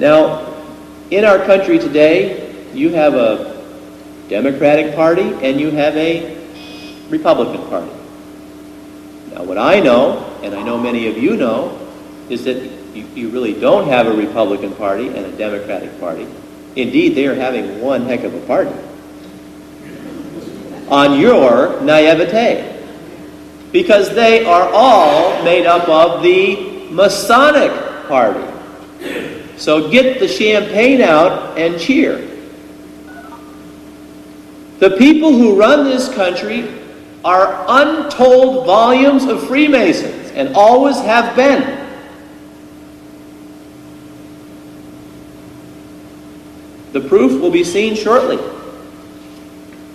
Now, in our country today, you have a Democratic Party and you have a Republican Party. Now, what I know, and I know many of you know, is that you really don't have a Republican Party and a Democratic Party. Indeed, they are having one heck of a party on your naivete, because they are all made up of the Masonic Party. So get the champagne out and cheer. The people who run this country are untold volumes of Freemasons, and always have been. The proof will be seen shortly.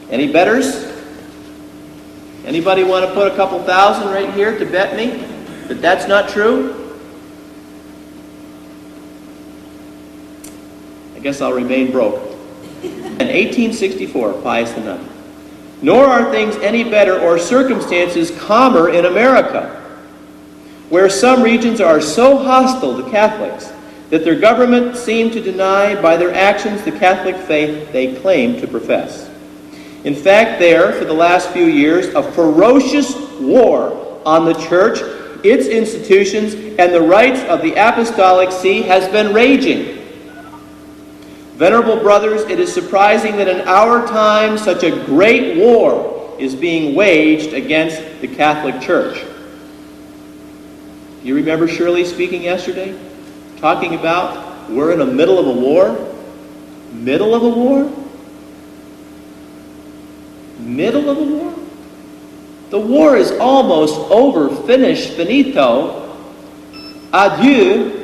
Any betters? Anybody want to put a couple thousand right here to bet me that that's not true? I guess I'll remain broke. In 1864, Pius IX. Nor are things any better or circumstances calmer in America, where some regions are so hostile to Catholics that their government seem to deny by their actions the Catholic faith they claim to profess. In fact, there, for the last few years, a ferocious war on the Church, its institutions, and the rights of the Apostolic See has been raging. Venerable brothers, it is surprising that in our time such a great war is being waged against the Catholic Church. You remember Shirley speaking yesterday? Talking about we're in the middle of a war? Middle of a war? Middle of a war? The war is almost over, finished, finito, adieu,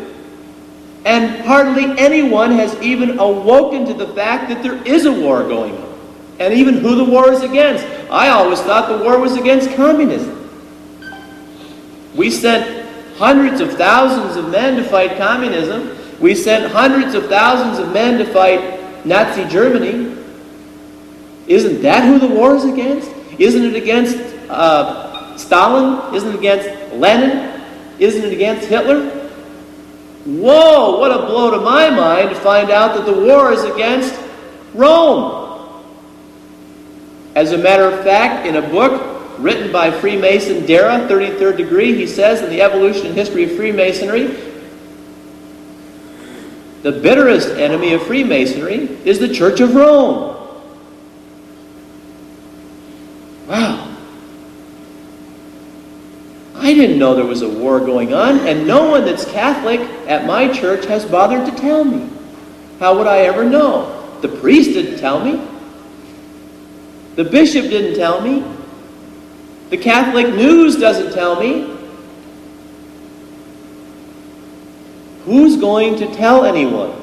and hardly anyone has even awoken to the fact that there is a war going on, and even who the war is against. I always thought the war was against communism. We sent hundreds of thousands of men to fight communism. We sent hundreds of thousands of men to fight Nazi Germany. Isn't that who the war is against? Isn't it against Stalin? Isn't it against Lenin? Isn't it against Hitler? Whoa, what a blow to my mind to find out that the war is against Rome. As a matter of fact, in a book written by Freemason Dara, 33rd degree, he says in the Evolution and History of Freemasonry, the bitterest enemy of Freemasonry is the Church of Rome. Wow. I didn't know there was a war going on, and no one that's Catholic at my church has bothered to tell me. How would I ever know? The priest didn't tell me. The bishop didn't tell me. The Catholic news doesn't tell me. Who's going to tell anyone?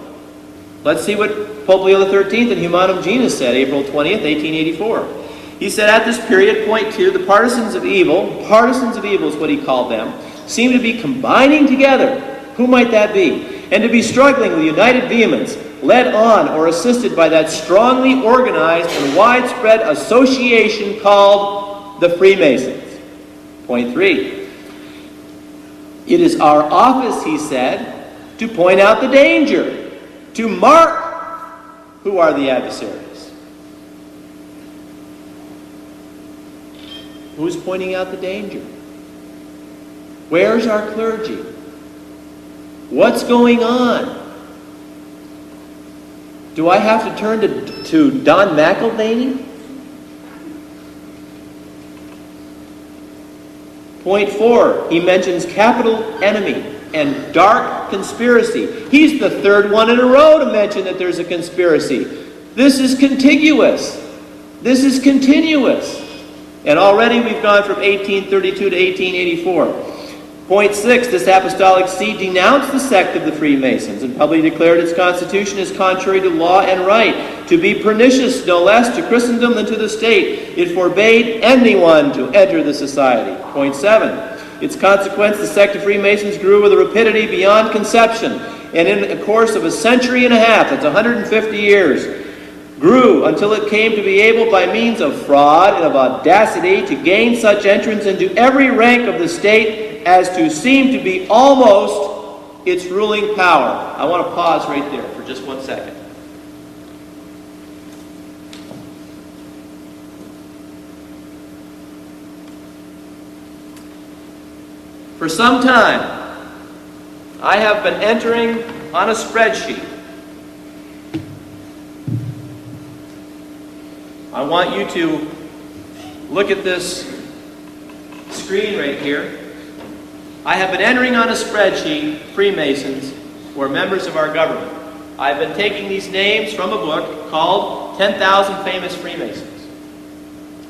Let's see what Pope Leo XIII in Humanum Genus said, April 20th, 1884. He said, at this period, point 2, the partisans of evil is what he called them, seem to be combining together. Who might that be? And to be struggling with united vehemence, led on or assisted by that strongly organized and widespread association called the Freemasons. Point 3. It is our office, he said, to point out the danger, to mark who are the adversaries. Who's pointing out the danger? Where's our clergy? What's going on? Do I have to turn to Don McElvaney? Point 4, he mentions capital enemy and dark conspiracy. He's the third one in a row to mention that there's a conspiracy. This is contiguous. This is continuous. And already we've gone from 1832 to 1884. Point 6, this apostolic see denounced the sect of the Freemasons and publicly declared its constitution as contrary to law and right, to be pernicious no less to Christendom than to the state. It forbade anyone to enter the society. Point 7, its consequence, the sect of Freemasons grew with a rapidity beyond conception, and in a course of a century and a half, that's 150 years, grew until it came to be able by means of fraud and of audacity to gain such entrance into every rank of the state as to seem to be almost its ruling power. I want to pause right there for just 1 second. For some time, I have been entering on a spreadsheet. I want you to look at this screen right here. I have been entering on a spreadsheet Freemasons who are members of our government. I've been taking these names from a book called 10,000 Famous Freemasons,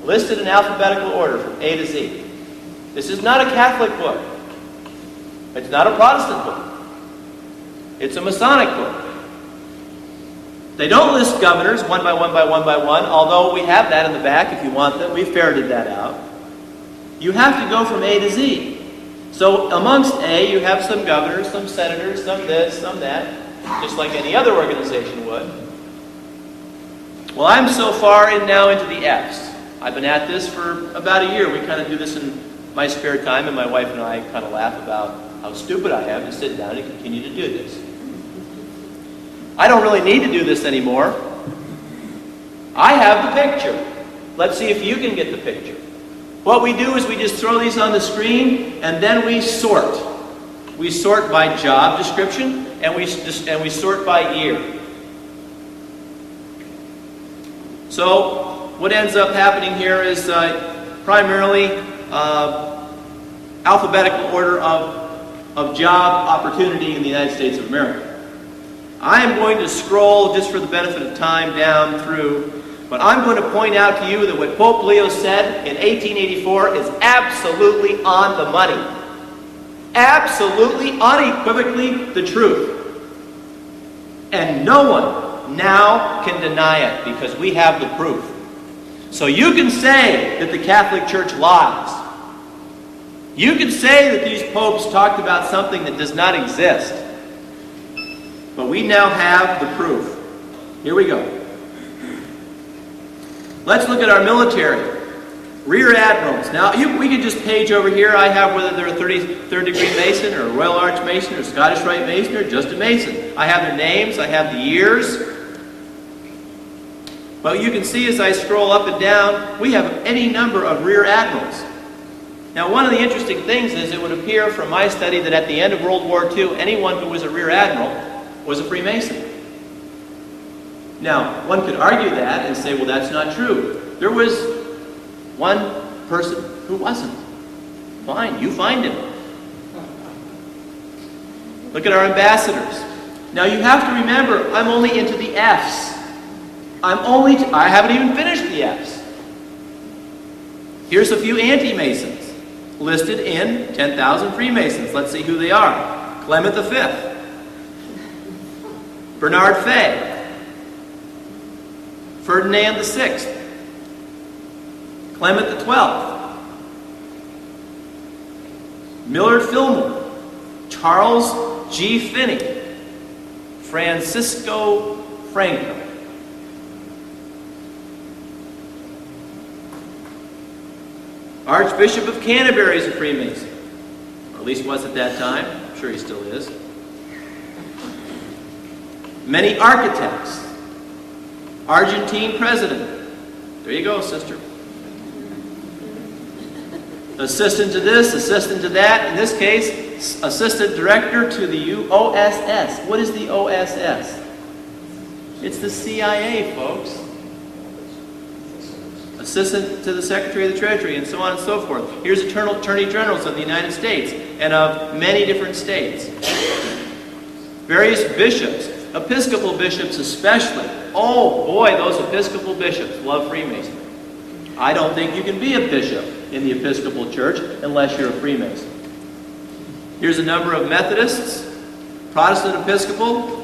listed in alphabetical order from A to Z. This is not a Catholic book. It's not a Protestant book. It's a Masonic book. They don't list governors one by one by one by one, although we have that in the back if you want them. We ferreted that out. You have to go from A to Z. So amongst A, you have some governors, some senators, some this, some that, just like any other organization would. Well, I'm so far in now into the F's. I've been at this for about a year. We kind of do this in my spare time, and my wife and I kind of laugh about how stupid I am to sit down and continue to do this. I don't really need to do this anymore. I have the picture. Let's see if you can get the picture. What we do is we just throw these on the screen, and then we sort. We sort by job description, and we sort by year. So what ends up happening here is primarily alphabetical order of job opportunity in the United States of America. I am going to scroll, just for the benefit of time, down through, but I'm going to point out to you that what Pope Leo said in 1884 is absolutely on the money. Absolutely, unequivocally the truth. And no one now can deny it because we have the proof. So you can say that the Catholic Church lies. You can say that these popes talked about something that does not exist. But we now have the proof. Here we go. Let's look at our military. Rear admirals. Now, we could just page over here. I have whether they're a 33rd degree Mason or a Royal Arch Mason or Scottish Rite Mason or just a Mason. I have their names. I have the years. But you can see as I scroll up and down, we have any number of rear admirals. Now, one of the interesting things is it would appear from my study that at the end of World War II, anyone who was a rear admiral was a Freemason. Now, one could argue that and say, well, that's not true. There was one person who wasn't. Fine, you find him. Look at our ambassadors. Now, you have to remember, I'm only into the F's. I haven't even finished the F's. Here's a few anti-Masons listed in 10,000 Freemasons. Let's see who they are. Clement V. Bernard Fay, Ferdinand VI, Clement XII, Millard Fillmore, Charles G. Finney, Francisco Franco. Archbishop of Canterbury is a Freemason, or at least was at that time. I'm sure he still is. Many architects. Argentine president. There you go, sister. Assistant to this, assistant to that. In this case, assistant director to the OSS. What is the OSS? It's the CIA, folks. Assistant to the Secretary of the Treasury, and so on and so forth. Here's Attorney Generals of the United States and of many different states. Various bishops. Episcopal bishops especially. Oh boy, those Episcopal bishops love Freemasonry. I don't think you can be a bishop in the Episcopal Church unless you're a Freemason. Here's a number of Methodists, Protestant Episcopal.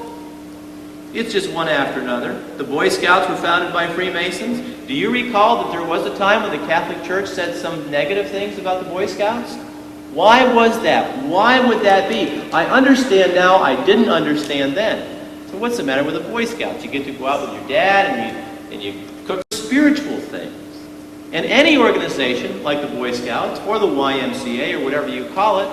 It's just one after another. The Boy Scouts were founded by Freemasons. Do you recall that there was a time when the Catholic Church said some negative things about the Boy Scouts? Why was that? Why would that be? I understand now, I didn't understand then. So what's the matter with the Boy Scouts? You get to go out with your dad and you cook spiritual things. And any organization like the Boy Scouts or the YMCA or whatever you call it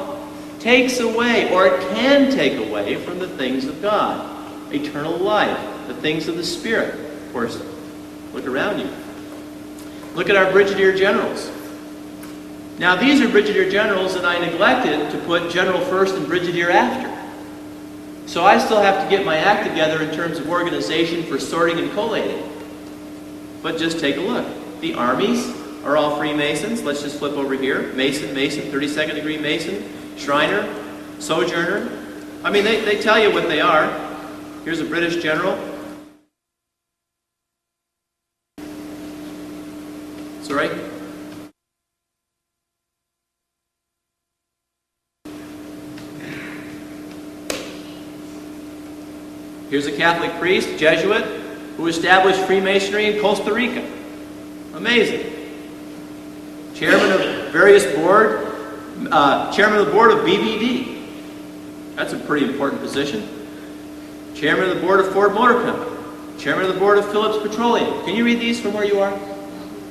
takes away, or it can take away from the things of God. Eternal life, the things of the Spirit. Of course, look around you. Look at our brigadier generals. Now, these are brigadier generals that I neglected to put general first and brigadier after. So I still have to get my act together in terms of organization for sorting and collating. But just take a look. The armies are all Freemasons. Let's just flip over here. Mason, Mason, 32nd degree Mason, Shriner, Sojourner. I mean, they tell you what they are. Here's a British general. Sorry? Here's a Catholic priest, Jesuit, who established Freemasonry in Costa Rica. Amazing. Chairman of various board, chairman of the board of BBD. That's a pretty important position. Chairman of the board of Ford Motor Company. Chairman of the board of Phillips Petroleum. Can you read these from where you are?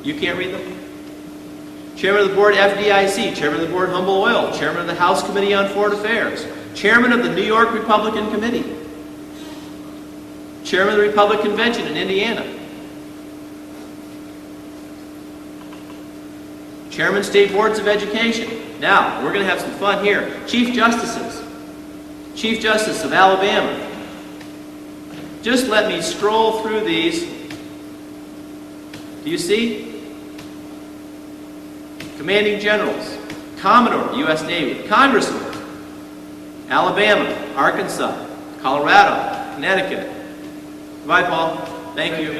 You can't read them? Chairman of the board FDIC. Chairman of the board Humble Oil. Chairman of the House Committee on Foreign Affairs. Chairman of the New York Republican Committee. Chairman of the Republican Convention in Indiana. Chairman State Boards of Education. Now, we're going to have some fun here. Chief Justices. Chief Justice of Alabama. Just let me scroll through these. Do you see? Commanding Generals. Commodore, U.S. Navy. Congressman. Alabama. Arkansas. Colorado. Connecticut. Goodbye, Paul. Thank you.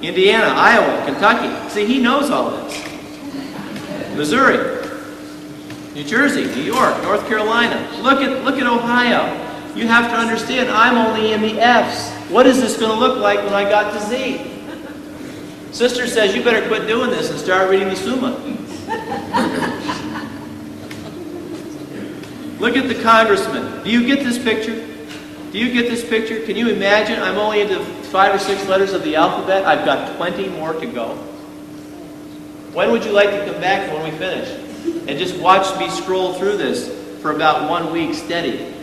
Indiana, Iowa, Kentucky. See, he knows all this. Missouri, New Jersey, New York, North Carolina. Look at Ohio. You have to understand, I'm only in the F's. What is this going to look like when I got to Z? Sister says, you better quit doing this and start reading the Summa. Look at the congressman. Do you get this picture? Do you get this picture? Can you imagine? I'm only into 5 or 6 letters of the alphabet. I've got 20 more to go. When would you like to come back when we finish? And just watch me scroll through this for about 1 week steady.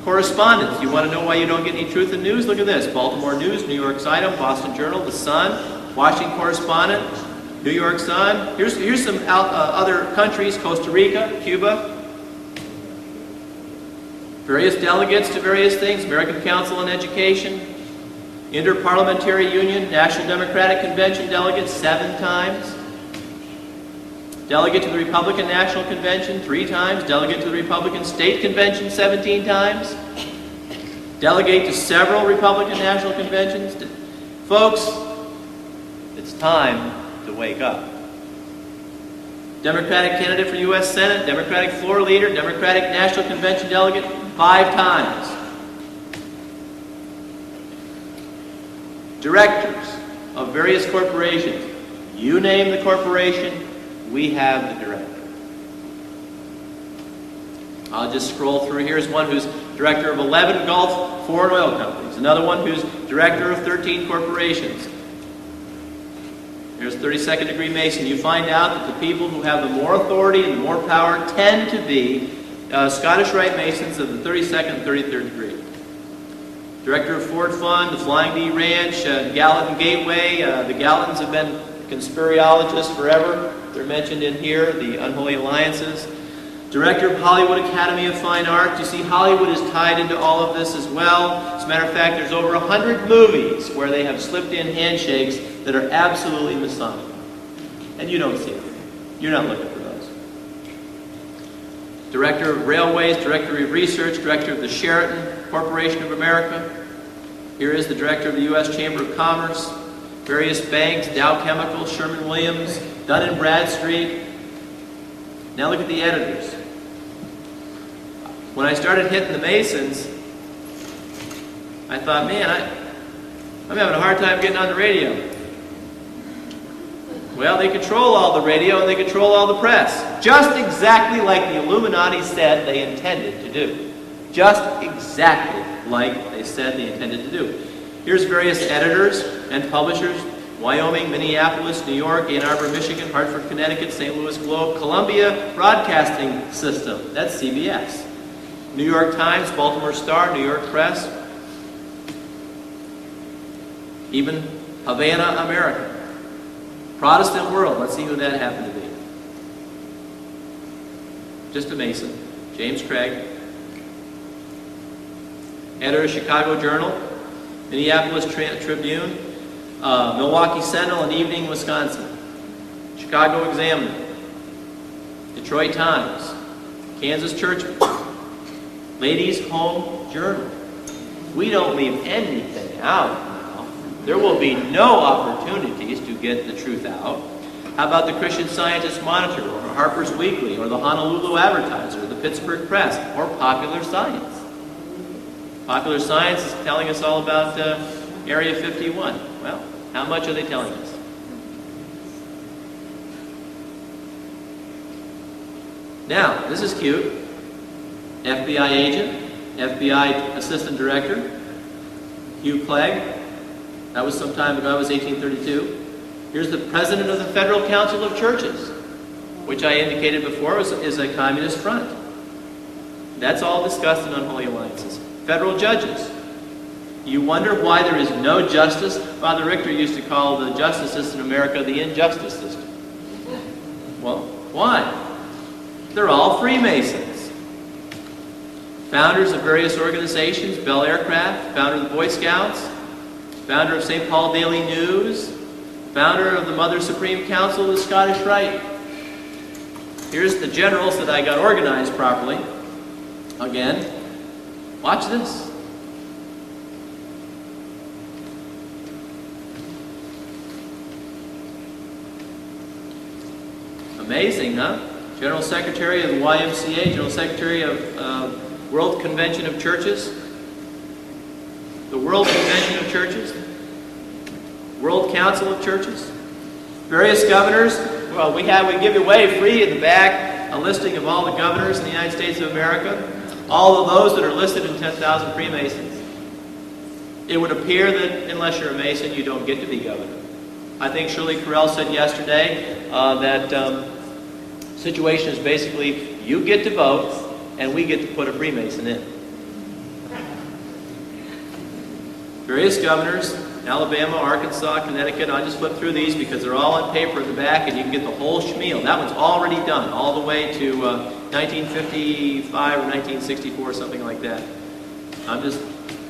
Correspondence. You want to know why you don't get any truth in news? Look at this. Baltimore News, New York Item, Boston Journal, The Sun, Washington Correspondent, New York Sun. Here's some other countries. Costa Rica, Cuba. Various delegates to various things. American Council on Education. Inter-Parliamentary Union, National Democratic Convention delegate 7 times. Delegate to the Republican National Convention 3 times. Delegate to the Republican State Convention 17 times. Delegate to several Republican National Conventions. Folks, it's time to wake up. Democratic candidate for U.S. Senate, Democratic floor leader, Democratic National Convention delegate 5 times. Directors of various corporations. You name the corporation, we have the director. I'll just scroll through. Here's one who's director of 11 Gulf foreign oil companies. Another one who's director of 13 corporations. Here's 32nd degree Mason. You find out that the people who have the more authority and the more power tend to be Scottish Rite Masons of the 32nd and 33rd degree. Director of Ford Fund, the Flying D Ranch, Gallatin Gateway. The Gallatins have been conspirologists forever. They're mentioned in here, the Unholy Alliances. Director of Hollywood Academy of Fine Arts. You see, Hollywood is tied into all of this as well. As a matter of fact, there's over 100 movies where they have slipped in handshakes that are absolutely Masonic. And you don't see them. You're not looking for those. Director of Railways, Director of Research, Director of the Sheraton Corporation of America. Here is the Director of the U.S. Chamber of Commerce. Various banks, Dow Chemical, Sherwin-Williams, Dun & Bradstreet. Now look at the editors. When I started hitting the Masons, I thought, man, I'm having a hard time getting on the radio. Well, they control all the radio and they control all the press. Just exactly like the Illuminati said they intended to do. Just exactly like they said they intended to do. Here's various editors and publishers. Wyoming, Minneapolis, New York, Ann Arbor, Michigan, Hartford, Connecticut, St. Louis Globe, Columbia Broadcasting System, that's CBS. New York Times, Baltimore Star, New York Press, even Havana, America. Protestant World, let's see who that happened to be. Just a Mason, James Craig. Editor of Chicago Journal, Minneapolis Tribune, Milwaukee Sentinel, and Evening, Wisconsin. Chicago Examiner, Detroit Times, Kansas Churchman, Ladies' Home Journal. We don't leave anything out now. There will be no opportunities to get the truth out. How about the Christian Scientist Monitor, or Harper's Weekly, or the Honolulu Advertiser, the Pittsburgh Press, or Popular Science? Popular Science is telling us all about Area 51. Well, how much are they telling us? Now, this is cute. FBI agent, FBI Assistant Director, Hugh Clegg. That was some time ago, that was 1832. Here's the President of the Federal Council of Churches, which I indicated before is a communist front. That's all discussed in Unholy Alliances. Federal judges. You wonder why there is no justice? Father Richter used to call the justice system in America the injustice system. Well, why? They're all Freemasons. Founders of various organizations, Bell Aircraft, founder of the Boy Scouts, founder of St. Paul Daily News, founder of the Mother Supreme Council of the Scottish Rite. Here's the generals that I got organized properly. Again, watch this. Amazing, huh? General Secretary of the YMCA, General Secretary of World Convention of Churches, the World Convention of Churches, World Council of Churches, various governors. Well, we give away free in the back a listing of all the governors in the United States of America, all of those that are listed in 10,000 Freemasons. It would appear that unless you're a Mason, you don't get to be governor. I think Shirley Carell said yesterday that situation is basically you get to vote and we get to put a Freemason in. Various governors, Alabama, Arkansas, Connecticut. I just flip through these because they're all on paper in the back and you can get the whole schmeal. That one's already done, all the way to 1955 or 1964, something like that.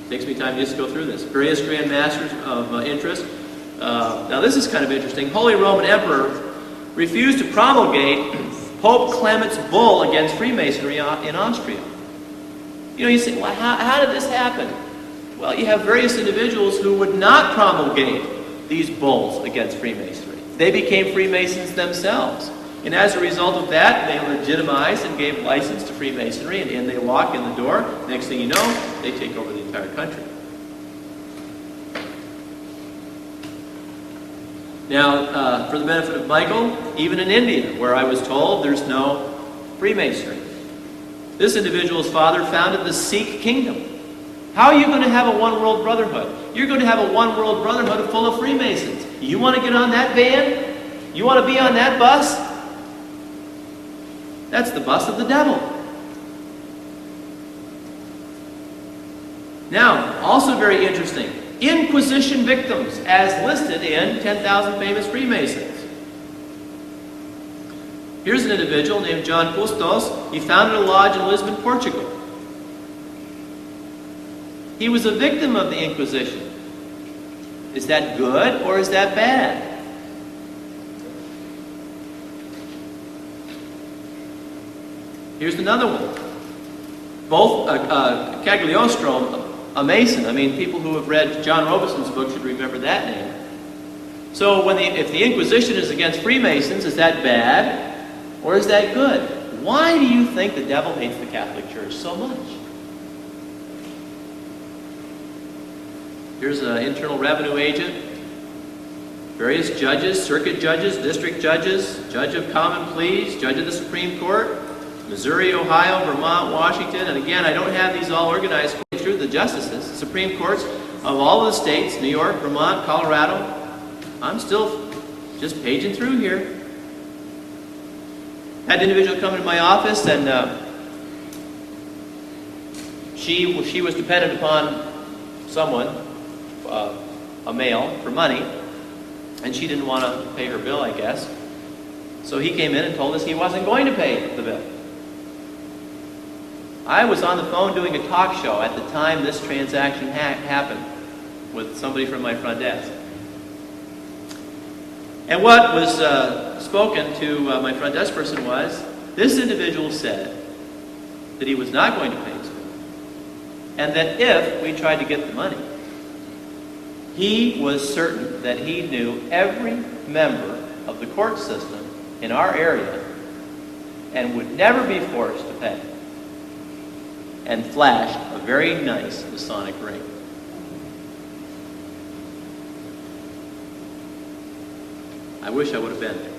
Takes me time to just go through this. Various Grand Masters of interest. Now this is kind of interesting. Holy Roman Emperor refused to promulgate Pope Clement's bull against Freemasonry in Austria. You say, well, how did this happen? Well, you have various individuals who would not promulgate these bulls against Freemasonry. They became Freemasons themselves. And as a result of that, they legitimized and gave license to Freemasonry, and in they walk in the door. Next thing you know, they take over the entire country. Now, for the benefit of Michael, even in India, where I was told there's no Freemasonry, this individual's father founded the Sikh kingdom. How are you going to have a one-world brotherhood? You're going to have a one-world brotherhood full of Freemasons. You want to get on that van? You want to be on that bus? That's the bus of the devil. Now, also very interesting, Inquisition victims as listed in 10,000 Famous Freemasons. Here's an individual named John Custos. He founded a lodge in Lisbon, Portugal. He was a victim of the Inquisition. Is that good or is that bad? Here's another one. Both Cagliostro, a Mason. I mean, people who have read John Robeson's book should remember that name. So if the Inquisition is against Freemasons, is that bad or is that good? Why do you think the devil hates the Catholic Church so much? Here's an internal revenue agent, various judges, circuit judges, district judges, judge of common pleas, judge of the Supreme Court, Missouri, Ohio, Vermont, Washington, and again, I don't have these all organized through the justices, Supreme Courts of all of the states, New York, Vermont, Colorado, I'm still just paging through here. Had an individual come into my office, and she was dependent upon someone, a male, for money, and she didn't want to pay her bill, I guess. So he came in and told us he wasn't going to pay the bill. I was on the phone doing a talk show at the time this transaction happened with somebody from my front desk. And what was spoken to my front desk person was, this individual said that he was not going to pay his bill, and that if we tried to get the money, he was certain that he knew every member of the court system in our area and would never be forced to pay, and flashed a very nice Masonic ring. I wish I would have been there.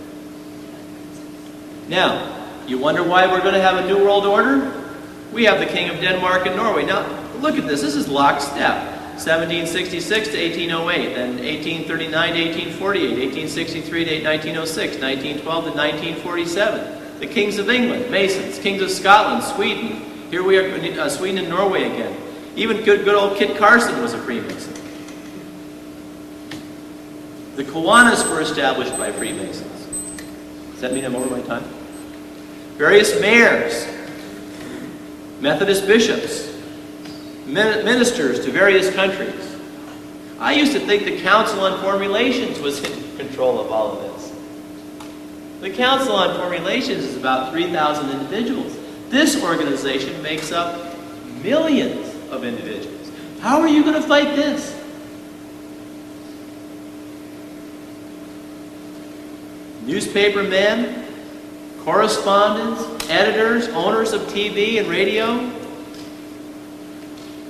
Now, you wonder why we're going to have a New World Order? We have the King of Denmark and Norway. Now, look at this. This is lockstep. 1766 to 1808, then 1839 to 1848, 1863 to 1906, 1912 to 1947. The Kings of England, Masons, Kings of Scotland, Sweden. Here we are, Sweden and Norway again. Even good old Kit Carson was a Freemason. The Kiwanis were established by Freemasons. Does that mean I'm over my time? Various mayors, Methodist bishops, ministers to various countries. I used to think the Council on Foreign Relations was in control of all of this. The Council on Foreign Relations is about 3,000 individuals. This organization makes up millions of individuals. How are you going to fight this? Newspaper men, correspondents, editors, owners of TV and radio,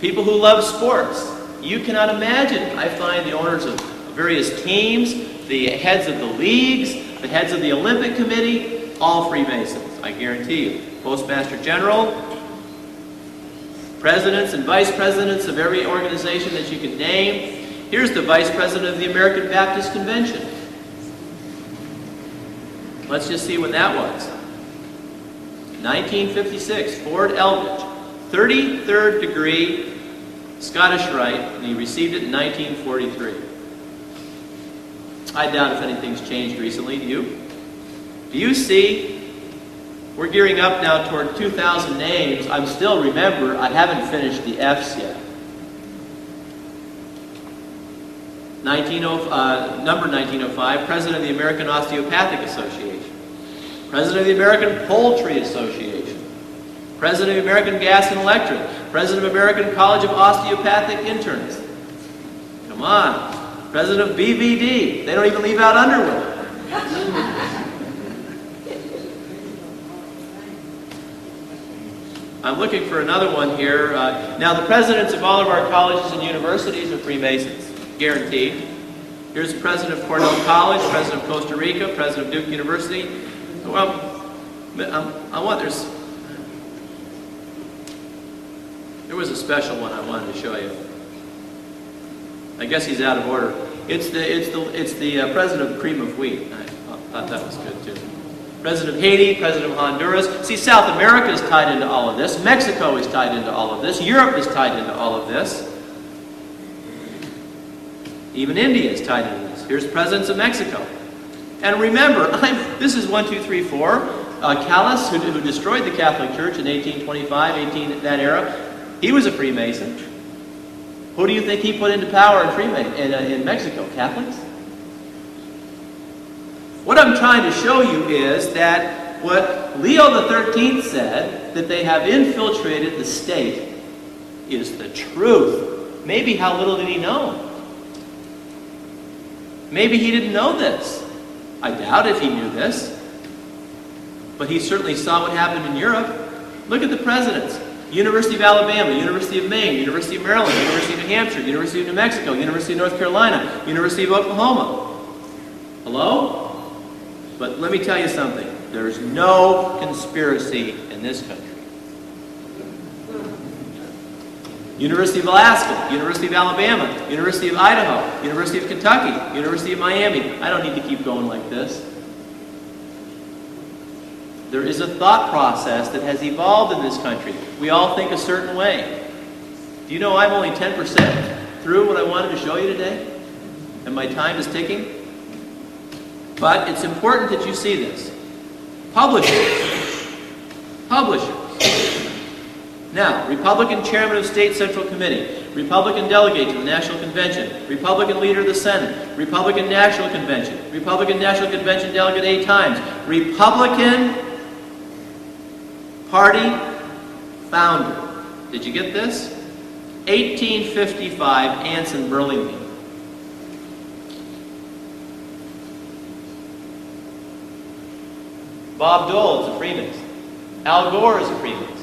people who love sports. You cannot imagine. I find the owners of various teams, the heads of the leagues, the heads of the Olympic Committee, all Freemasons, I guarantee you. Postmaster General, presidents and vice presidents of every organization that you can name. Here's the vice president of the American Baptist Convention. Let's just see when that was. 1956, Ford Eldridge, 33rd degree Scottish Rite, and he received it in 1943. I doubt if anything's changed recently. Do you? Do you see? We're gearing up now toward 2,000 names. I'm still, remember, I haven't finished the F's yet. Number 1905, President of the American Osteopathic Association. President of the American Poultry Association. President of the American Gas and Electric. President of American College of Osteopathic Interns. Come on. President of BVD. They don't even leave out underwear. I'm looking for another one here. Now, the presidents of all of our colleges and universities are Freemasons. Guaranteed. Here's the president of Cornell College, president of Costa Rica, president of Duke University. Well, there was a special one I wanted to show you. I guess he's out of order. It's the president of Cream of Wheat. I thought that was good too. President of Haiti, president of Honduras. See, South America is tied into all of this. Mexico is tied into all of this. Europe is tied into all of this. Even India is tied into this. Here's presidents of Mexico. And remember, this is 1, 2, 3, 4. Callas, who destroyed the Catholic Church in 1825, that era, he was a Freemason. Who do you think he put into power in Mexico? Catholics? What I'm trying to show you is that what Leo XIII said, that they have infiltrated the state, is the truth. Maybe how little did he know? Maybe he didn't know this. I doubt if he knew this. But he certainly saw what happened in Europe. Look at the presidents. University of Alabama, University of Maine, University of Maryland, University of New Hampshire, University of New Mexico, University of North Carolina, University of Oklahoma. Hello? But let me tell you something. There's no conspiracy in this country. University of Alaska, University of Alabama, University of Idaho, University of Kentucky, University of Miami. I don't need to keep going like this. There is a thought process that has evolved in this country. We all think a certain way. Do you know I'm only 10% through what I wanted to show you today? And my time is ticking? But it's important that you see this. Publishers. Now, Republican Chairman of State Central Committee, Republican Delegate to the National Convention, Republican Leader of the Senate, Republican National Convention, Republican National Convention Delegate 8 times, Republican Party Founder. Did you get this? 1855, Anson Burlingame. Bob Dole is a Freemason. Al Gore is a Freemason.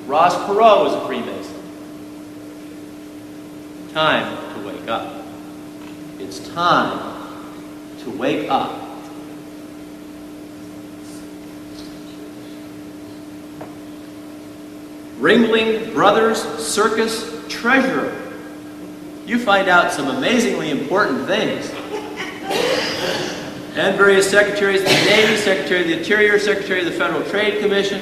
Ross Perot is a Freemason. Time to wake up. It's time to wake up. Ringling Brothers Circus Treasurer. You find out some amazingly important things. And various secretaries of the Navy, Secretary of the Interior, Secretary of the Federal Trade Commission,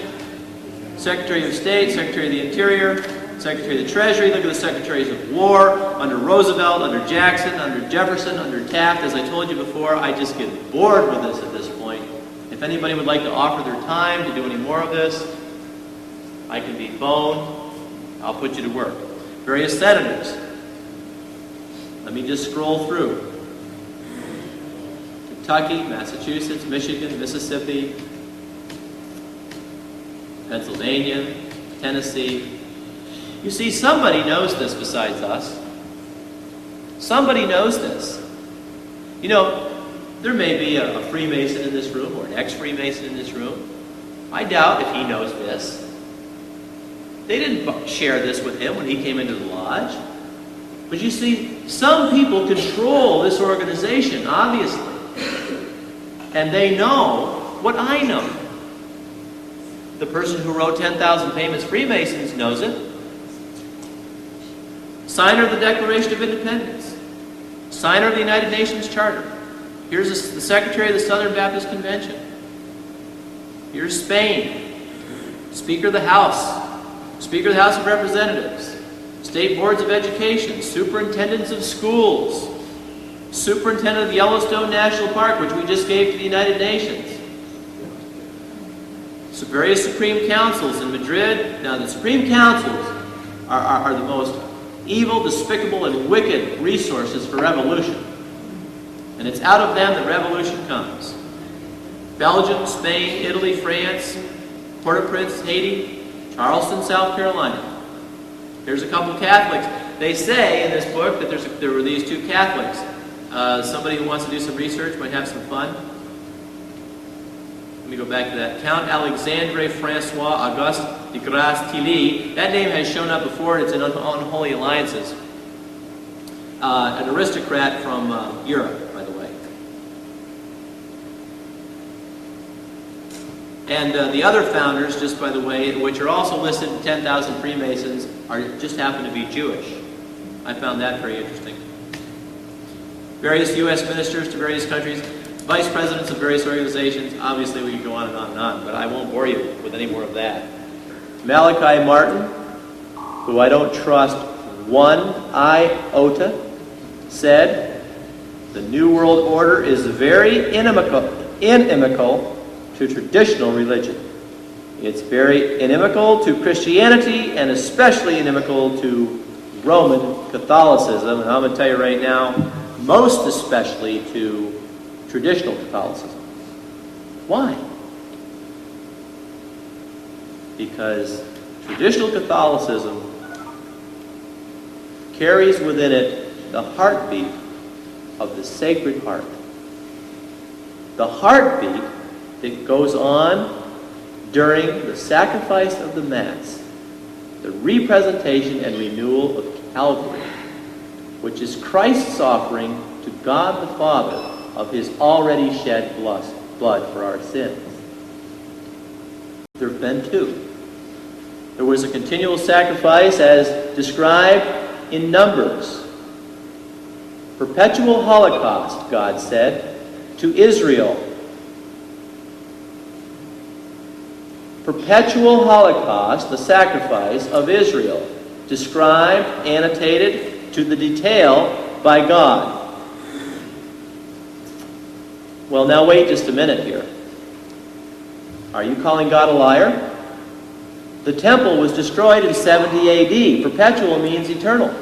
Secretary of State, Secretary of the Interior, Secretary of the Treasury. Look at the Secretaries of War, under Roosevelt, under Jackson, under Jefferson, under Taft. As I told you before, I just get bored with this at this point. If anybody would like to offer their time to do any more of this, I can be phoned. I'll put you to work. Various senators. Let me just scroll through. Kentucky, Massachusetts, Michigan, Mississippi, Pennsylvania, Tennessee. You see, somebody knows this besides us. Somebody knows this. You know, there may be a Freemason in this room or an ex-Freemason in this room. I doubt if he knows this. They didn't share this with him when he came into the lodge. But you see, some people control this organization, obviously. And they know what I know. The person who wrote 10,000 Famous Freemasons knows it. Signer of the Declaration of Independence. Signer of the United Nations Charter. Here's the Secretary of the Southern Baptist Convention. Here's Spain. Speaker of the House. Speaker of the House of Representatives. State Boards of Education. Superintendents of Schools. Superintendent of Yellowstone National Park, which we just gave to the United Nations. So various Supreme Councils in Madrid. Now the Supreme Councils are the most evil, despicable, and wicked resources for revolution. And it's out of them that revolution comes. Belgium, Spain, Italy, France, Port-au-Prince, Haiti, Charleston, South Carolina. There's a couple Catholics. They say in this book that there were these 2 Catholics. Somebody who wants to do some research might have some fun. Let me go back to that. Count Alexandre Francois Auguste de Grasse Tilly. That name has shown up before. It's in Unholy Alliances. An aristocrat from Europe, by the way. And the other founders, just by the way, which are also listed in 10,000 Freemasons, just happen to be Jewish. I found that very interesting. Various U.S. ministers to various countries, vice presidents of various organizations. Obviously, we could go on and on and on, but I won't bore you with any more of that. Malachi Martin, who I don't trust one iota, said, "The New World Order is very inimical to traditional religion. It's very inimical to Christianity and especially inimical to Roman Catholicism." And I'm going to tell you right now, most especially to traditional Catholicism. Why? Because traditional Catholicism carries within it the heartbeat of the Sacred Heart. The heartbeat that goes on during the sacrifice of the Mass, the representation and renewal of Calvary, which is Christ's offering to God the Father of his already shed blood for our sins. There have been 2. There was a continual sacrifice as described in Numbers. Perpetual holocaust, God said, to Israel. Perpetual holocaust, the sacrifice of Israel, described, annotated to the detail by God. Well, now wait just a minute here. Are you calling God a liar? The temple was destroyed in 70 A.D. Perpetual means eternal.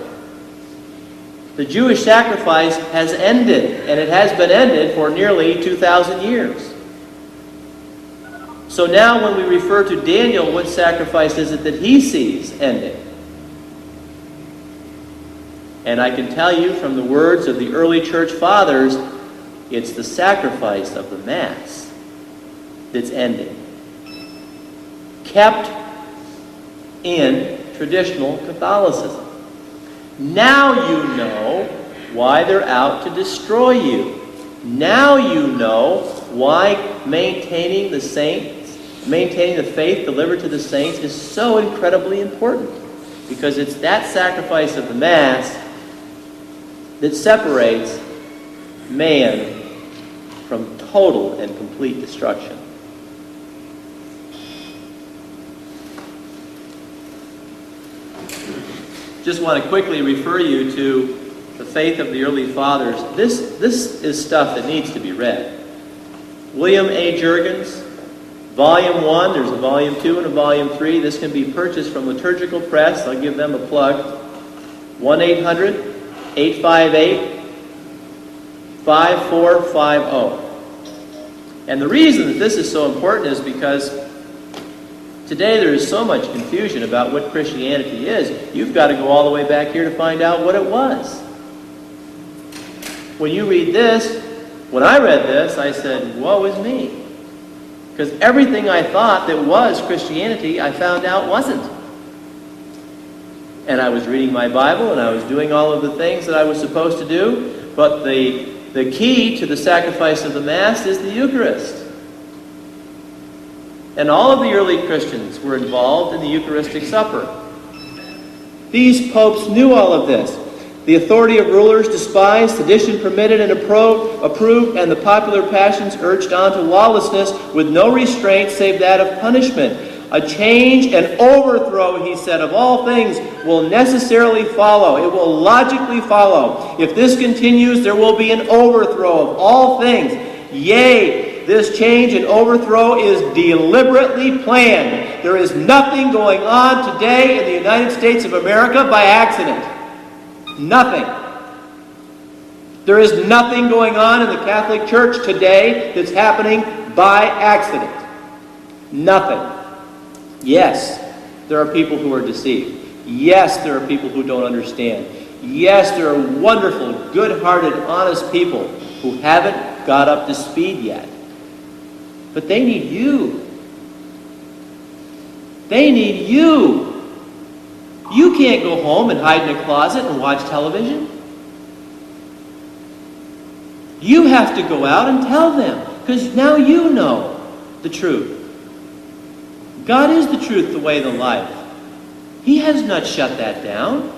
The Jewish sacrifice has ended, and it has been ended for nearly 2,000 years. So now when we refer to Daniel, what sacrifice is it that he sees ending? And I can tell you from the words of the early church fathers, it's the sacrifice of the Mass that's ending. Kept in traditional Catholicism. Now you know why they're out to destroy you. Now you know why maintaining the saints, maintaining the faith delivered to the saints is so incredibly important. Because it's that sacrifice of the Mass that separates man from total and complete destruction. Just want to quickly refer you to the faith of the early fathers. This is stuff that needs to be read. William A. Juergens, Volume 1, there's a Volume 2 and a Volume 3. This can be purchased from Liturgical Press. I'll give them a plug. 1-800-858-5450. And the reason that this is so important is because today there is so much confusion about what Christianity is. You've got to go all the way back here to find out what it was. When you read this, when I read this, I said, woe is me. Because everything I thought that was Christianity, I found out wasn't. And I was reading my Bible, and I was doing all of the things that I was supposed to do, but the key to the sacrifice of the Mass is the Eucharist. And all of the early Christians were involved in the Eucharistic Supper. These popes knew all of this. The authority of rulers despised, sedition permitted and approved, and the popular passions urged on to lawlessness with no restraint save that of punishment. A change and overthrow, he said, of all things will necessarily follow. It will logically follow. If this continues, there will be an overthrow of all things. Yea, this change and overthrow is deliberately planned. There is nothing going on today in the United States of America by accident. Nothing. There is nothing going on in the Catholic Church today that's happening by accident. Nothing. Yes, there are people who are deceived. Yes, there are people who don't understand. Yes, there are wonderful, good-hearted, honest people who haven't got up to speed yet. But they need you. They need you. You can't go home and hide in a closet and watch television. You have to go out and tell them, because now you know the truth. God is the truth, the way, the life. He has not shut that down.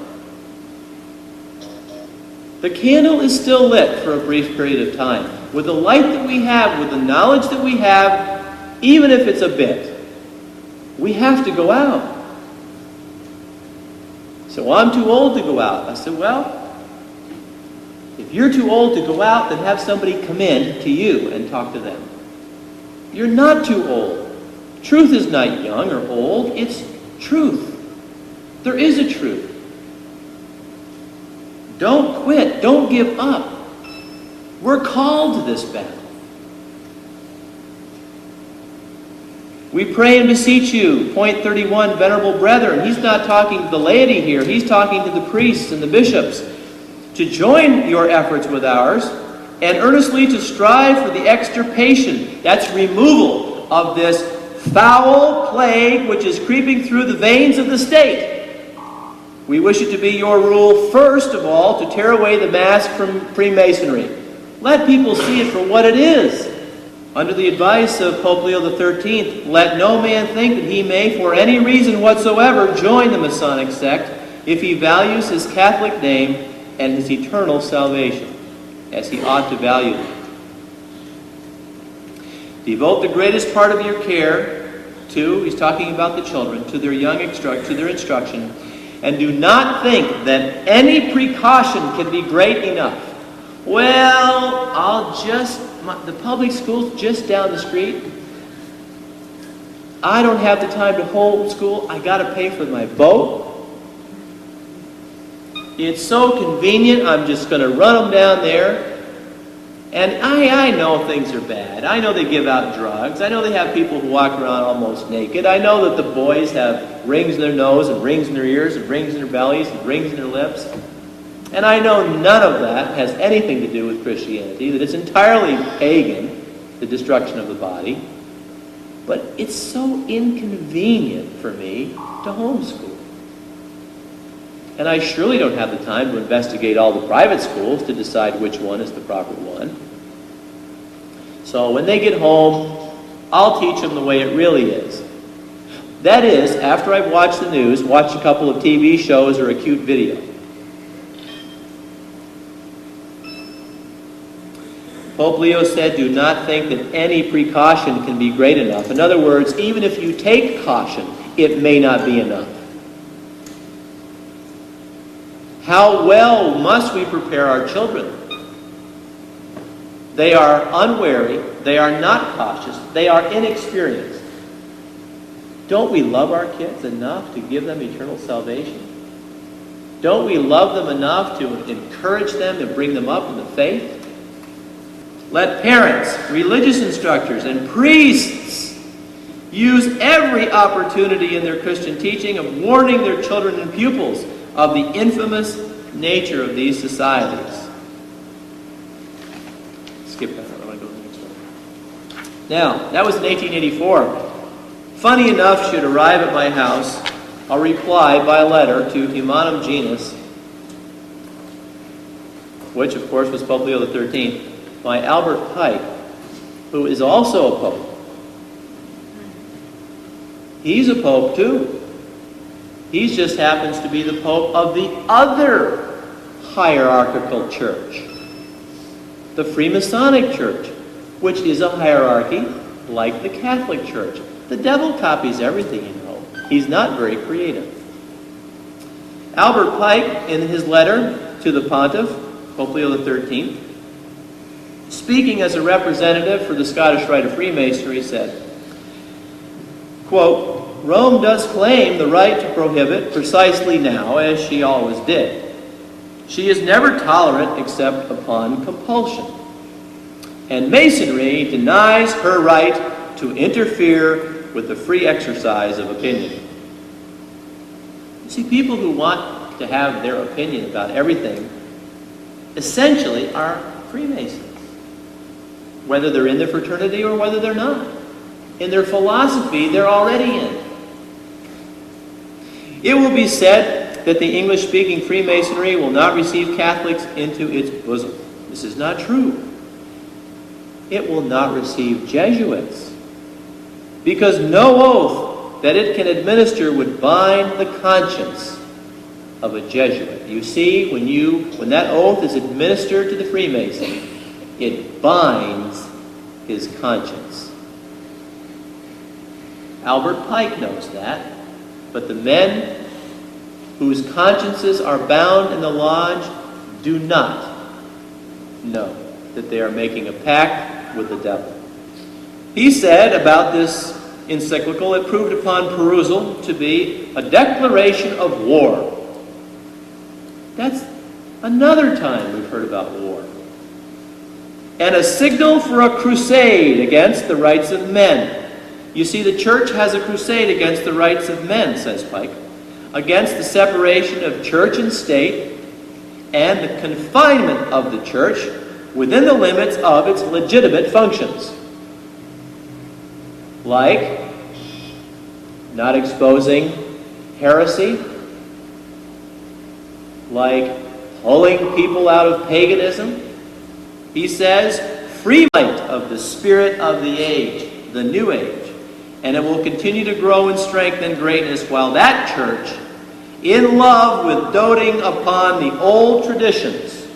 The candle is still lit for a brief period of time. With the light that we have, with the knowledge that we have, even if it's a bit, we have to go out. So I'm too old to go out. I said, well, if you're too old to go out, then have somebody come in to you and talk to them. You're not too old. Truth is not young or old. It's truth. There is a truth. Don't quit. Don't give up. We're called to this battle. We pray and beseech you, point 31, venerable brethren. He's not talking to the laity here. He's talking to the priests and the bishops. To join your efforts with ours and earnestly to strive for the extirpation, that's removal of this foul plague which is creeping through the veins of the state. We wish it to be your rule, first of all, to tear away the mask from Freemasonry. Let people see it for what it is. Under the advice of Pope Leo XIII, let no man think that he may, for any reason whatsoever, join the Masonic sect if he values his Catholic name and his eternal salvation, as he ought to value them. Devote the greatest part of your care to, he's talking about the children, to their instruction, and do not think that any precaution can be great enough. Well, the public school's just down the street. I don't have the time to homeschool. I got to pay for my boat. It's so convenient, I'm just going to run them down there. And I know things are bad. I know they give out drugs. I know they have people who walk around almost naked. I know that the boys have rings in their nose and rings in their ears and rings in their bellies and rings in their lips. And I know none of that has anything to do with Christianity, that it's entirely pagan, the destruction of the body. But it's so inconvenient for me to homeschool. And I surely don't have the time to investigate all the private schools to decide which one is the proper one. So when they get home, I'll teach them the way it really is. That is, after I've watched the news, watched a couple of TV shows or a cute video. Pope Leo said, do not think that any precaution can be great enough. In other words, even if you take caution, it may not be enough. How well must we prepare our children? They are unwary, they are not cautious, they are inexperienced. Don't we love our kids enough to give them eternal salvation? Don't we love them enough to encourage them and bring them up in the faith? Let parents, religious instructors, and priests use every opportunity in their Christian teaching of warning their children and pupils of the infamous nature of these societies. Skip that. I want to go to the next one. Now, that was in 1884. Funny enough, should arrive at my house a reply by letter to Humanum Genus, which, of course, was Pope Leo XIII, by Albert Pike, who is also a pope. He's a pope, too. He just happens to be the pope of the other hierarchical church, the Freemasonic Church, which is a hierarchy like the Catholic Church. The devil copies everything, you know. He's not very creative. Albert Pike, in his letter to the Pontiff, Pope Leo XIII, speaking as a representative for the Scottish Rite of Freemasonry, said, quote, Rome does claim the right to prohibit precisely now, as she always did. She is never tolerant except upon compulsion. And Masonry denies her right to interfere with the free exercise of opinion. You see, people who want to have their opinion about everything essentially are Freemasons, whether they're in the fraternity or whether they're not. In their philosophy, they're already in. It will be said that the English-speaking Freemasonry will not receive Catholics into its bosom. This is not true. It will not receive Jesuits, because no oath that it can administer would bind the conscience of a Jesuit. You see, when that oath is administered to the Freemason, it binds his conscience. Albert Pike knows that. But the men whose consciences are bound in the lodge do not know that they are making a pact with the devil. He said about this encyclical, it proved upon perusal to be a declaration of war. That's another time we've heard about war. And a signal for a crusade against the rights of men. You see, the church has a crusade against the rights of men, says Pike, against the separation of church and state and the confinement of the church within the limits of its legitimate functions. Like not exposing heresy, like pulling people out of paganism. He says, free light of with the spirit of the age, the new age, and it will continue to grow in strength and greatness while that church, in love with doting upon the old traditions.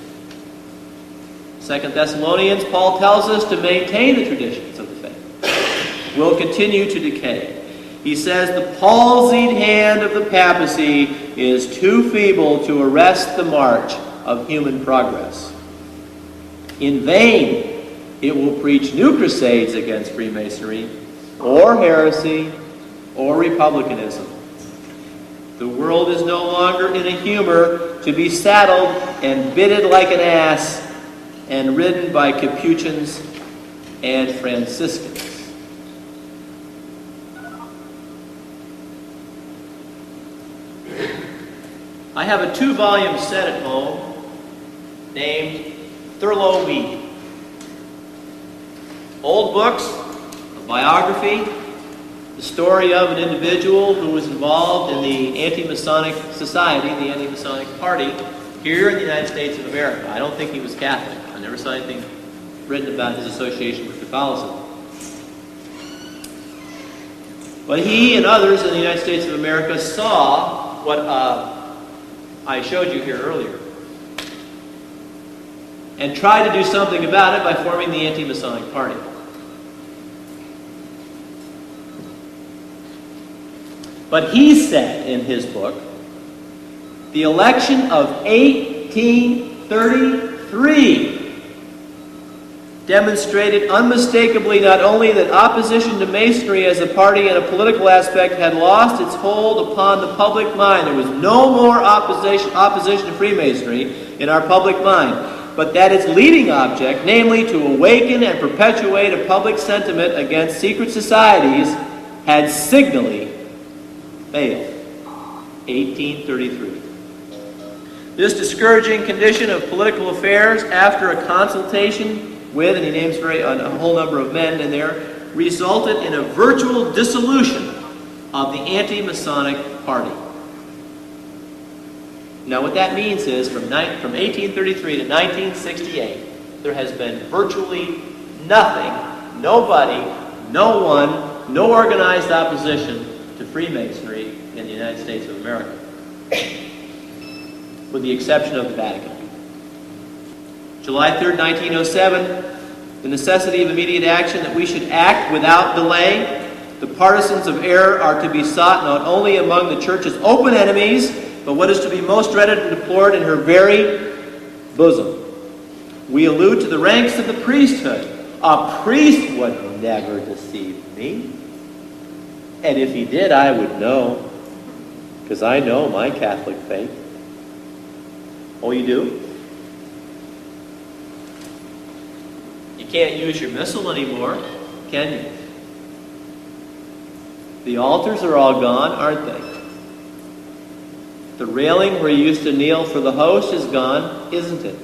2 Thessalonians, Paul tells us to maintain the traditions of the faith, will continue to decay. He says the palsied hand of the papacy is too feeble to arrest the march of human progress. In vain, it will preach new crusades against Freemasonry, or heresy, or republicanism. The world is no longer in a humor to be saddled and bitted like an ass and ridden by Capuchins and Franciscans. I have a 2-volume set at home named Thurlow Weed. Old books, a biography, the story of an individual who was involved in the anti-Masonic society, the anti-Masonic party, here in the United States of America. I don't think he was Catholic. I never saw anything written about his association with Catholicism. But he and others in the United States of America saw what I showed you here earlier, and tried to do something about it by forming the anti-Masonic party. But he said in his book, the election of 1833 demonstrated unmistakably not only that opposition to Masonry as a party and a political aspect had lost its hold upon the public mind. There was no more opposition to Freemasonry in our public mind, but that its leading object, namely to awaken and perpetuate a public sentiment against secret societies, had signally failed. 1833. This discouraging condition of political affairs, after a consultation with, and he names a whole number of men in there, resulted in a virtual dissolution of the anti-Masonic party. Now what that means is from 1833 to 1968, there has been virtually nothing, nobody, no one, no organized opposition to Freemasonry in the United States of America, with the exception of the Vatican. July 3rd, 1907, the necessity of immediate action, that we should act without delay. The partisans of error are to be sought not only among the Church's open enemies, but what is to be most dreaded and deplored in her very bosom. We allude to the ranks of the priesthood. A priest would never deceive me. And if he did, I would know, because I know my Catholic faith. Oh, you do? You can't use your missal anymore, can you? The altars are all gone, aren't they? The railing where you used to kneel for the host is gone, isn't it?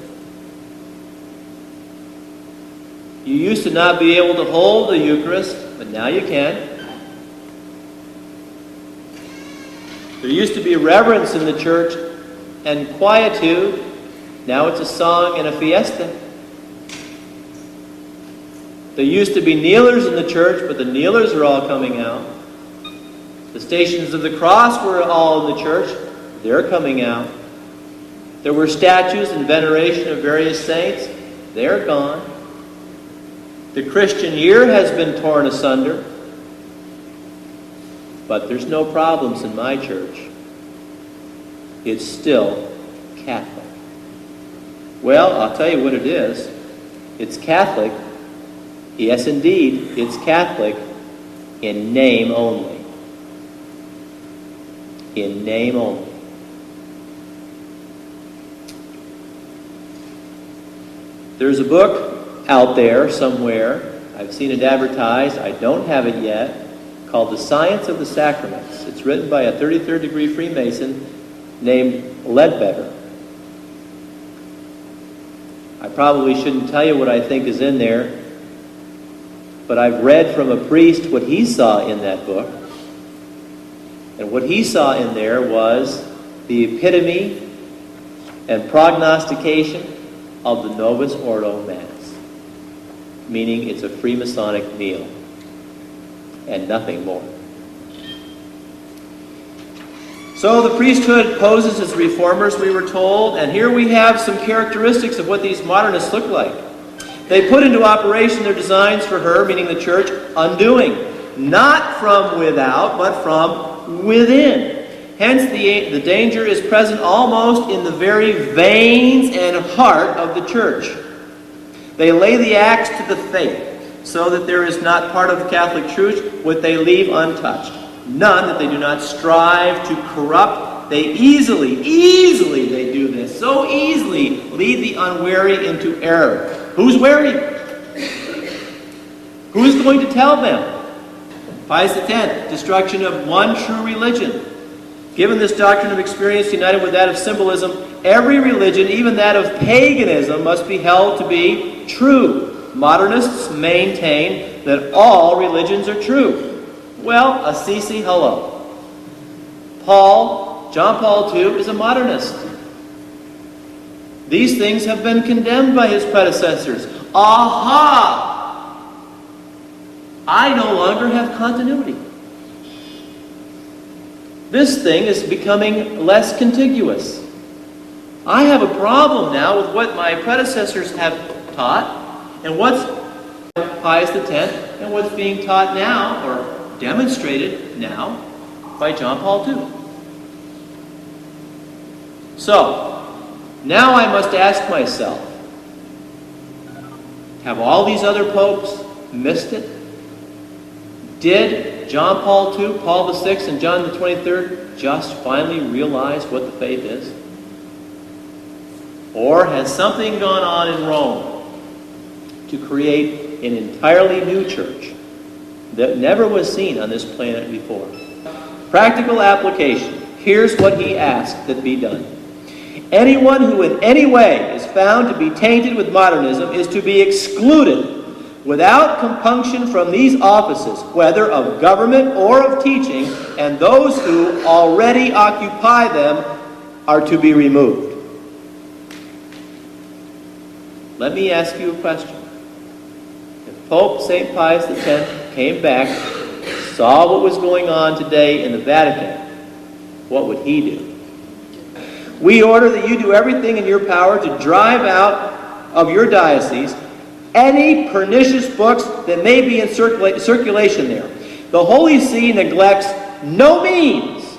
You used to not be able to hold the Eucharist, but now you can. There used to be reverence in the church and quietude. Now it's a song and a fiesta. There used to be kneelers in the church, but the kneelers are all coming out. The Stations of the Cross were all in the church. They're coming out. There were statues and veneration of various saints. They're gone. The Christian year has been torn asunder. But there's no problems in my church. It's still Catholic. Well, I'll tell you what it is. It's Catholic. Yes, indeed, it's Catholic in name only. In name only. There's a book out there somewhere. I've seen it advertised. I don't have it yet. Called The Science of the Sacraments. It's written by a 33rd degree Freemason named Lefebvre. I probably shouldn't tell you what I think is in there, but I've read from a priest what he saw in that book. And what he saw in there was the epitome and prognostication of the Novus Ordo Mass. meaning it's a Freemasonic meal and nothing more. So the priesthood poses as reformers, we were told, and here we have some characteristics of what these modernists look like. They put into operation their designs for her, meaning the church, undoing, not from without, but from within. Hence the danger is present almost in the very veins and heart of the church. They lay the axe to the faith, so that there is not part of the Catholic truth what they leave untouched. None that they do not strive to corrupt. They easily they do this, so easily lead the unwary into error. Who's wary? Who's going to tell them? Pius X, destruction of one true religion. Given this doctrine of experience united with that of symbolism, every religion, even that of paganism, must be held to be true. Modernists maintain that all religions are true. Well, Assisi, hello. John Paul II is a modernist. These things have been condemned by his predecessors. Aha! I no longer have continuity. This thing is becoming less contiguous. I have a problem now with what my predecessors have taught and what's Pius X and what's being taught now or demonstrated now by John Paul II. So, now I must ask myself, have all these other popes missed it? Did John Paul II, Paul VI, and John the 23rd just finally realize what the faith is? Or has something gone on in Rome to create an entirely new church that never was seen on this planet before? Practical application. Here's what he asked that be done. Anyone who in any way is found to be tainted with modernism is to be excluded without compunction from these offices, whether of government or of teaching, and those who already occupy them are to be removed. Let me ask you a question. If Pope St. Pius X came back, saw what was going on today in the Vatican, what would he do? We order that you do everything in your power to drive out of your diocese any pernicious books that may be in circulation there. The Holy See neglects no means.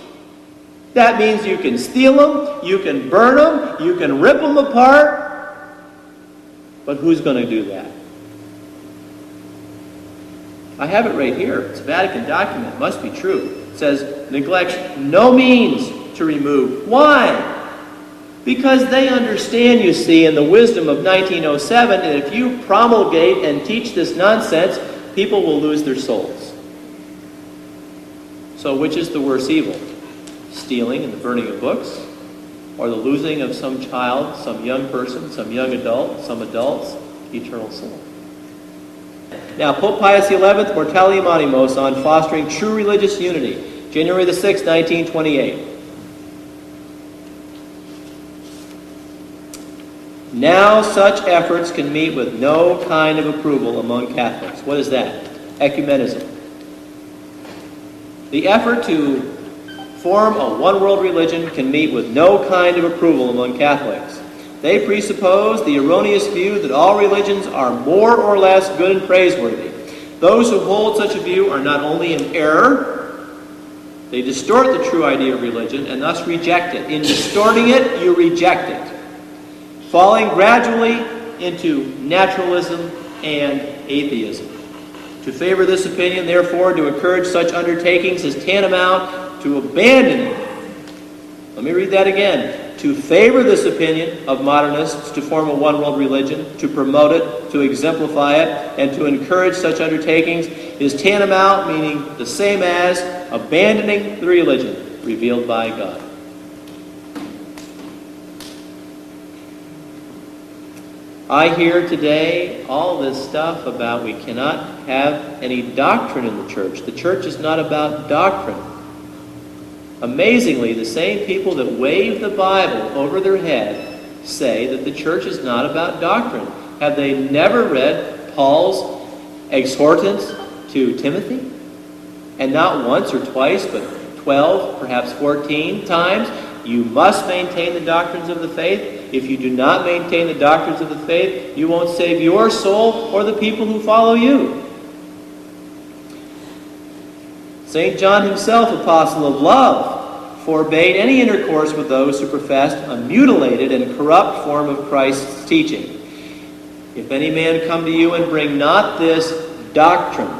That means you can steal them, you can burn them, you can rip them apart. But who's going to do that? I have it right here. It's a Vatican document. It must be true. It says, neglects no means to remove. Why? Because they understand, you see, in the wisdom of 1907, that if you promulgate and teach this nonsense, people will lose their souls. So which is the worse evil? Stealing and the burning of books? Or the losing of some child, some young person, some young adult, some adult's eternal soul? Now, Pope Pius XI, Mortalium Animos, on fostering true religious unity, January the 6th, 1928. Now such efforts can meet with no kind of approval among Catholics. What is that? Ecumenism. The effort to form a one-world religion can meet with no kind of approval among Catholics. They presuppose the erroneous view that all religions are more or less good and praiseworthy. Those who hold such a view are not only in error, they distort the true idea of religion and thus reject it. In distorting it, you reject it, falling gradually into naturalism and atheism. To favor this opinion, therefore, to encourage such undertakings is tantamount to abandoning. Let me read that again. To favor this opinion of modernists to form a one-world religion, to promote it, to exemplify it, and to encourage such undertakings is tantamount, meaning the same as, abandoning the religion revealed by God. I hear today all this stuff about we cannot have any doctrine in the church. The church is not about doctrine. Amazingly, the same people that wave the Bible over their head say that the church is not about doctrine. Have they never read Paul's exhortance to Timothy? And not once or twice, but 12, perhaps 14 times, you must maintain the doctrines of the faith. If you do not maintain the doctrines of the faith, you won't save your soul or the people who follow you. St. John himself, apostle of love, forbade any intercourse with those who professed a mutilated and corrupt form of Christ's teaching. If any man come to you and bring not this doctrine,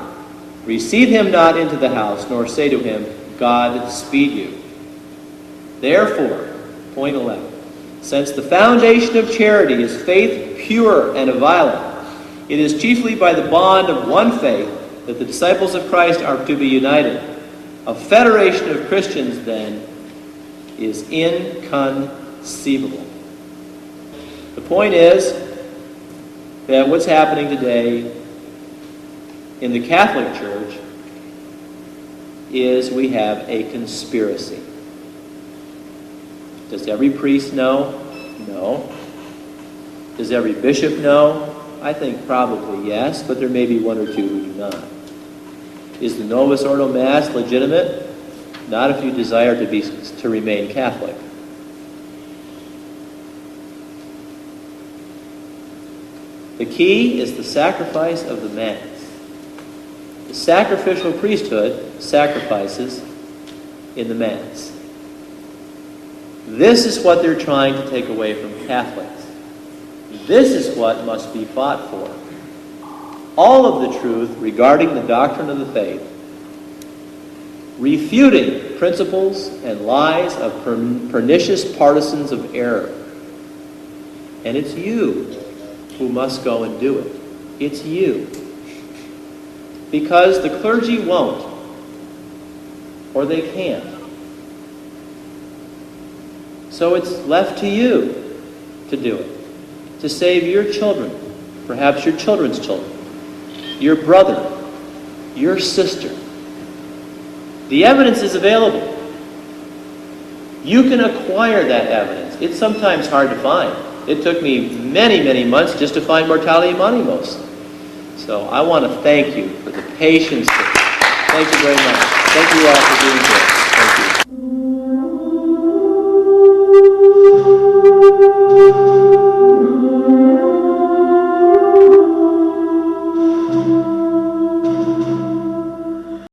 receive him not into the house, nor say to him, God speed you. Therefore, point 11, since the foundation of charity is faith pure and inviolate, it is chiefly by the bond of one faith that the disciples of Christ are to be united. A federation of Christians, then, is inconceivable. The point is that what's happening today in the Catholic Church is we have a conspiracy. Does every priest know? No. Does every bishop know? I think probably yes, but there may be one or two who do not. Is the Novus Ordo Mass legitimate? Not if you desire to remain Catholic. The key is the sacrifice of the Mass. The sacrificial priesthood sacrifices in the Mass. This is what they're trying to take away from Catholics. This is what must be fought for. All of the truth regarding the doctrine of the faith, refuting principles and lies of pernicious partisans of error. And it's you who must go and do it. It's you. Because the clergy won't, or they can't. So it's left to you to do it, to save your children, perhaps your children's children, your brother, your sister. The evidence is available. You can acquire that evidence. It's sometimes hard to find. It took me many, many months just to find Mortalium Animos. So I want to thank you for the patience. Thank you very much. Thank you all for being here. Thank you.